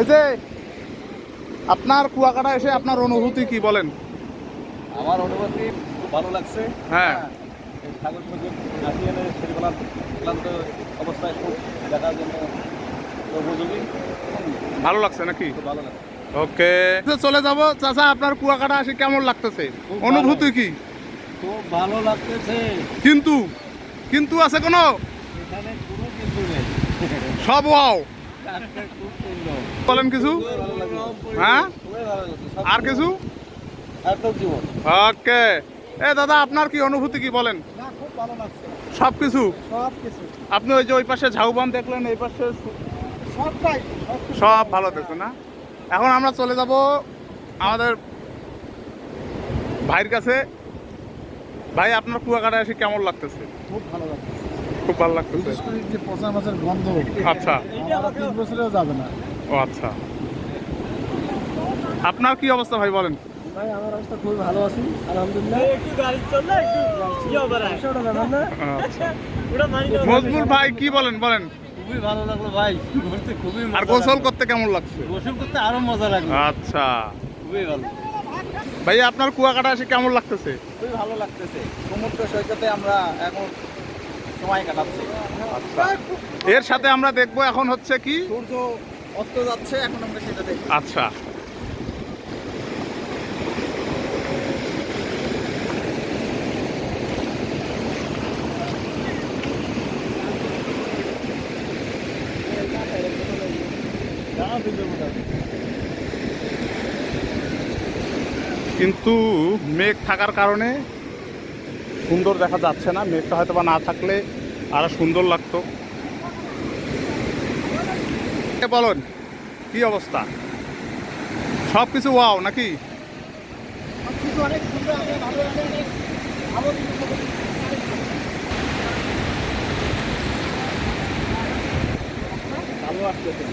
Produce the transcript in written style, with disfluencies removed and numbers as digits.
এই যে আপনার কুয়াকাটা এসে আপনার অনুভূতি কি বলেন? আমার অনুভূতি খুব ভালো লাগছে। হ্যাঁ। এই সাগর সৈকত আসি এনে ছেলেবেলার ক্লান্ত অবস্থায় খুব দেখার জন্য উপযোগী। ভালো লাগছে নাকি? খুব ভালো লাগছে। ওকে, চলে যাব। চাচা, আপনার কুয়াকাটা আসি কেমন লাগতেছে? খুব অনুভূতি কি? খুব ভালো লাগতেছে। কিন্তু কিন্তু আছে কোনো? এখানে কোনো কিছু নেই। সব ওয়াও। খুব সুন্দর। বলেন কিছু? হ্যাঁ, খুবই ভালো লাগছে। আর কিছু? এত জীবন। ওকে। এ দাদা, আপনার কি অনুভূতি কি বলেন? না, খুব ভালো লাগছে। সব কিছু? সব কিছু। আপনি ওই যে ওই পাশে ঝাউবান দেখলেন, এই পাশে সবটাই সব ভালো দেখছেন না? এখন আমরা চলে যাব আমাদের ভাইয়ের কাছে। ভাই, আপনার কুয়াকাটা এসে কেমন লাগতেছে? খুব ভালো লাগছে। খুব ভালো লাগতেছে। বিশেষ করে যে পচা মাছের গন্ধ, আচ্ছা। আমার 3 বছরেও যাবে না। ও আচ্ছা, আপনার কি অবস্থা ভাই বলেন? ভাই, আমার অবস্থা খুবই ভালো আছি, আলহামদুলিল্লাহ। একটু গাড়ি চললে একটু ব্যাপার না। আচ্ছা। মজবুর ভাই কি বলেন বলেন? খুবই ভালো লাগলো ভাই, ঘুরতে খুবই আর গোসল করতে কেমন লাগছে? গোসল করতে আরো মজা লাগলো। আচ্ছা খুবই ভালো। ভাই, আপনার কুয়াকাটা এসে কেমন লাগতেছে? খুবই ভালো লাগতেছে। সমুদ্র সৈকতে আমরা এখন সময় কাটাচ্ছি। আচ্ছা, এর সাথে আমরা দেখবো এখন হচ্ছে কি সূর্য অস্ত যাচ্ছে, এখন আমরা সেটা দেখব। আচ্ছা। কিন্তু মেঘ থাকার কারণে সুন্দর দেখা যাচ্ছে না। মেঘটা হয়তো বা না থাকলে আরো সুন্দর লাগতো। বলুন, কি অবস্থা? সব কিছু ওয়াও নাকি? অনেক সুন্দর, ভালো লাগে, ভালো আসতেছে।